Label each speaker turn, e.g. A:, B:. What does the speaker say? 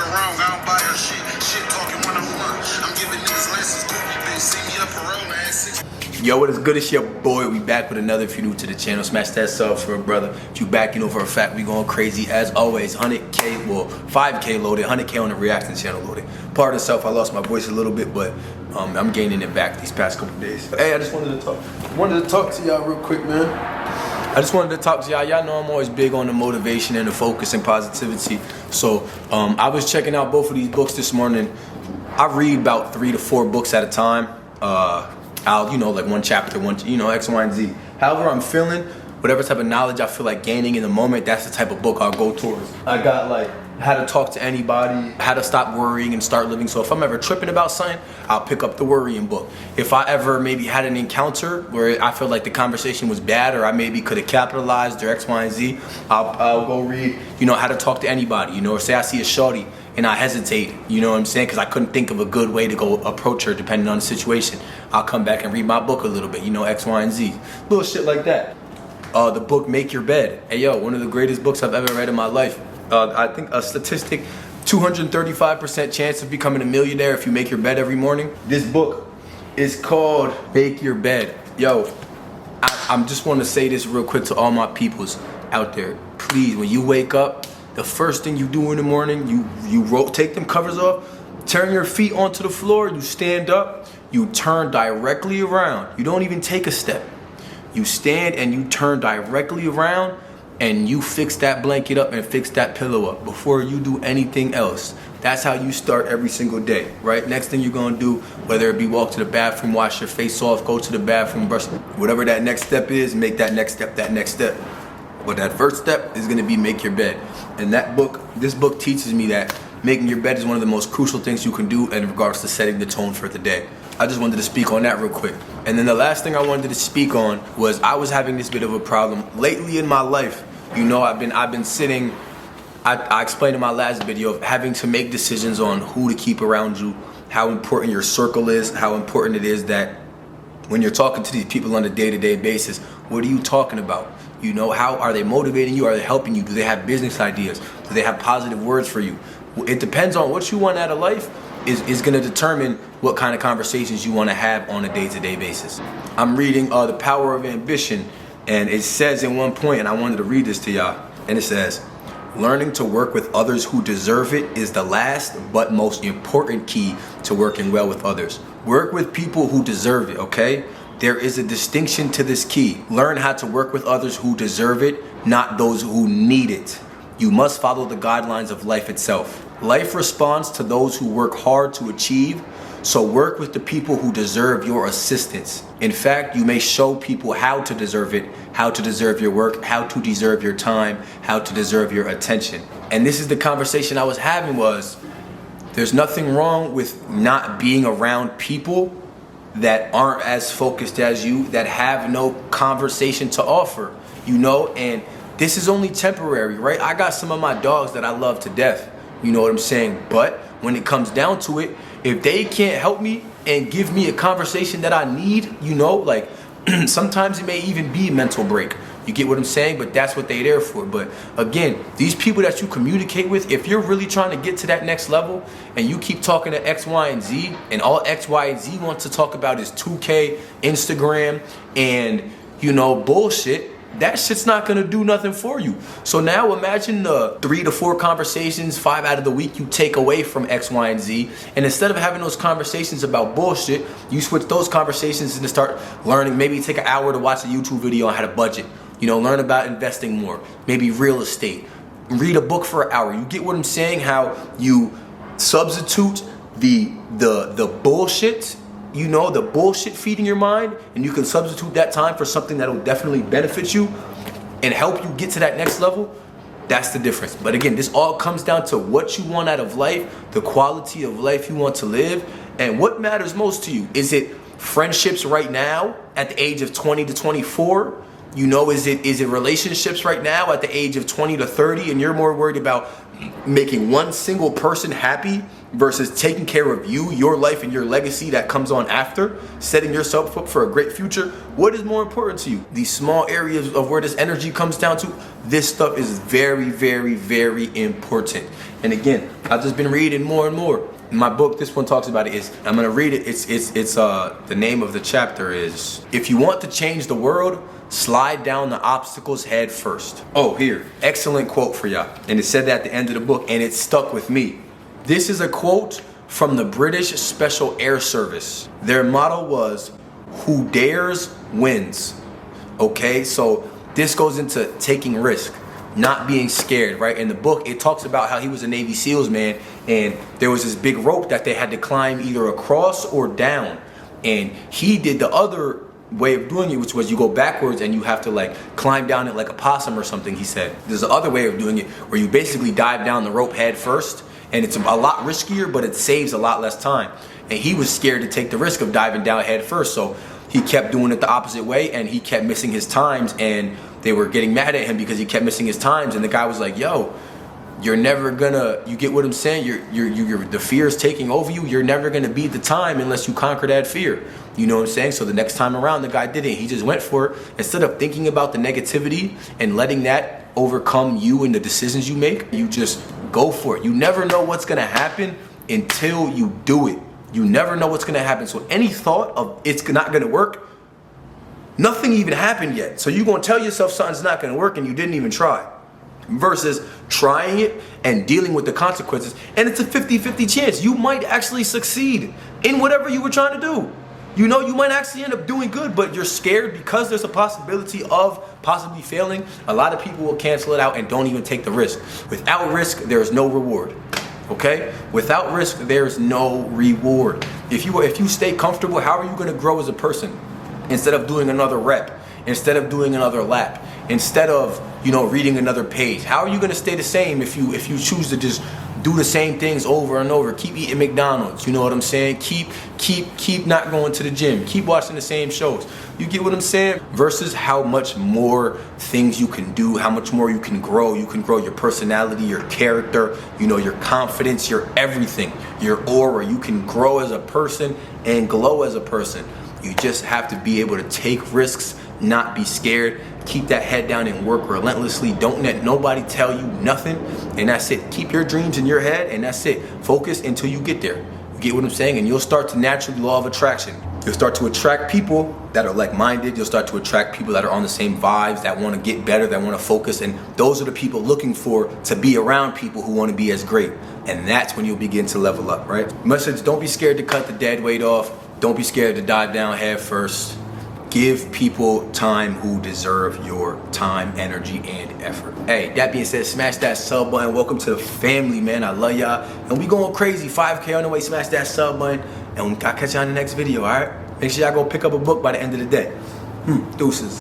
A: her wrong, I don't buy her shit. Shit talking 101. I'm giving niggas lessons. Goofy bitch, see me up parole, man.
B: Yo, what is good? It's your boy. We back with another. If you're new to the channel, smash that sub for a brother. If you back, you know for a fact we going crazy as always. 100K, well, 5K loaded, 100K on the reaction channel loaded. Pardon self, I lost my voice a little bit, but I'm gaining it back these past couple days. Hey, I just wanted to talk to y'all real quick, man. I just wanted to talk to y'all. Y'all know I'm always big on the motivation and the focus and positivity. So I was checking out both of these books this morning. I read about 3 to 4 books at a time. I'll, like one chapter, X, Y, and Z. However I'm feeling, whatever type of knowledge I feel like gaining in the moment, that's the type of book I'll go towards. I got like how to talk to anybody, how to stop worrying and start living. So if I'm ever tripping about something, I'll pick up the worrying book. If I ever maybe had an encounter where I feel like the conversation was bad or I maybe could have capitalized or X, Y, and Z, I'll go read, how to talk to anybody, or say I see a shorty and I hesitate, you know what I'm saying? Because I couldn't think of a good way to go approach her depending on the situation. I'll come back and read my book a little bit, X, Y, and Z. Little shit like that. The book Make Your Bed. Hey, yo, one of the greatest books I've ever read in my life. I think a statistic, 235% chance of becoming a millionaire if you make your bed every morning. This book is called Make Your Bed. Yo, I just want to say this real quick to all my peoples out there. Please, when you wake up, the first thing you do in the morning, you take them covers off, turn your feet onto the floor, you stand up, you turn directly around. You don't even take a step. You stand and you turn directly around and you fix that blanket up and fix that pillow up before you do anything else. That's how you start every single day, right? Next thing you're gonna do, whether it be walk to the bathroom, wash your face off, go to the bathroom, brush, whatever that next step is, make that next step that next step. But that first step is gonna be make your bed. And this book teaches me that making your bed is one of the most crucial things you can do in regards to setting the tone for the day. I just wanted to speak on that real quick. And then the last thing I wanted to speak on was I was having this bit of a problem lately in my life. I've been sitting, I explained in my last video of having to make decisions on who to keep around you, how important your circle is, how important it is that when you're talking to these people on a day-to-day basis, what are you talking about? How are they motivating you? Are they helping you? Do they have business ideas? Do they have positive words for you? It depends on what you want out of life is going to determine what kind of conversations you want to have on a day-to-day basis. I'm reading The Power of Ambition, and it says in one point, and I wanted to read this to y'all, and it says, learning to work with others who deserve it is the last but most important key to working well with others. Work with people who deserve it, okay? There is a distinction to this key. Learn how to work with others who deserve it, not those who need it. You must follow the guidelines of life itself. Life responds to those who work hard to achieve, so work with the people who deserve your assistance. In fact, you may show people how to deserve it, how to deserve your work, how to deserve your time, how to deserve your attention. And this is the conversation I was having was, there's nothing wrong with not being around people that aren't as focused as you, that have no conversation to offer, and this is only temporary, right? I got some of my dogs that I love to death, you know what I'm saying? But when it comes down to it, if they can't help me and give me a conversation that I need, sometimes it may even be a mental break. You get what I'm saying? But that's what they're there for. But again, these people that you communicate with, if you're really trying to get to that next level and you keep talking to X, Y, and Z, and all X, Y, and Z wants to talk about is 2K, Instagram, and, bullshit, that shit's not gonna do nothing for you. So now imagine the 3 to 4 conversations, 5 out of the week you take away from X, Y, and Z. And instead of having those conversations about bullshit, you switch those conversations and start learning. Maybe take an hour to watch a YouTube video on how to budget. Learn about investing more, maybe real estate. Read a book for an hour. You get what I'm saying? How you substitute the bullshit, the bullshit feeding your mind, and you can substitute that time for something that'll definitely benefit you and help you get to that next level. That's the difference. But again, this all comes down to what you want out of life, the quality of life you want to live, and what matters most to you. Is it friendships right now at the age of 20 to 24? Is it relationships right now at the age of 20 to 30, and you're more worried about making one single person happy versus taking care of you, your life, and your legacy that comes on after, setting yourself up for a great future, what is more important to you? These small areas of where this energy comes down to, this stuff is very, very, very important. And again, I've just been reading more and more. In my book, this one talks about it. I'm gonna read it. It's the name of the chapter is, if you want to change the world, slide down the obstacles head first. Oh, here, excellent quote for y'all. And it said that at the end of the book, and it stuck with me. This is a quote from the British Special Air Service. Their motto was, "Who dares wins." Okay, so this goes into taking risk, not being scared, right? In the book, it talks about how he was a Navy SEALs man, and there was this big rope that they had to climb either across or down. And he did the other way of doing it, which was you go backwards and you have to like climb down it like a possum or something, he said. There's the other way of doing it where you basically dive down the rope head first, and it's a lot riskier, but it saves a lot less time. And he was scared to take the risk of diving down head first, so he kept doing it the opposite way, and he kept missing his times, and they were getting mad at him because he kept missing his times. And the guy was like, yo, you're never gonna, you get what I'm saying? The fear is taking over you. You're never gonna beat the time unless you conquer that fear. You know what I'm saying? So the next time around, the guy didn't. He just went for it. Instead of thinking about the negativity and letting that overcome you and the decisions you make, you just go for it. You never know what's gonna happen until you do it. You never know what's gonna happen. So any thought of it's not gonna work, nothing even happened yet. So you're gonna tell yourself something's not gonna work and you didn't even try. Versus trying it and dealing with the consequences. And it's a 50-50 chance. You might actually succeed in whatever you were trying to do. You know, you might actually end up doing good, but you're scared because there's a possibility of possibly failing. A lot of people will cancel it out and don't even take the risk. Without risk, there is no reward. Okay? Without risk, there's no reward. If you stay comfortable, how are you going to grow as a person? Instead of doing another rep, instead of doing another lap, instead of, you know, reading another page, how are you going to stay the same if you choose to just do the same things over and over? Keep eating McDonald's, you know what I'm saying? Keep not going to the gym. Keep watching the same shows. You get what I'm saying? Versus how much more things you can do, how much more you can grow. You can grow your personality, your character, you know, your confidence, your everything, your aura. You can grow as a person and glow as a person. You just have to be able to take risks, not be scared. Keep that head down and work relentlessly. Don't let nobody tell you nothing. And that's it. Keep your dreams in your head, and that's it. Focus until you get there. You get what I'm saying? And you'll start to naturally, law of attraction. You'll start to attract people that are like-minded. You'll start to attract people that are on the same vibes, that want to get better, that want to focus. And those are the people looking to be around people who want to be as great. And that's when you'll begin to level up, right? Message, don't be scared to cut the dead weight off. Don't be scared to dive down head first. Give people time who deserve your time, energy, and effort. Hey, that being said, smash that sub button. Welcome to the family, man. I love y'all. And we going crazy. 5K on the way. Smash that sub button. And I'll catch y'all in the next video, all right? Make sure y'all go pick up a book by the end of the day. Deuces.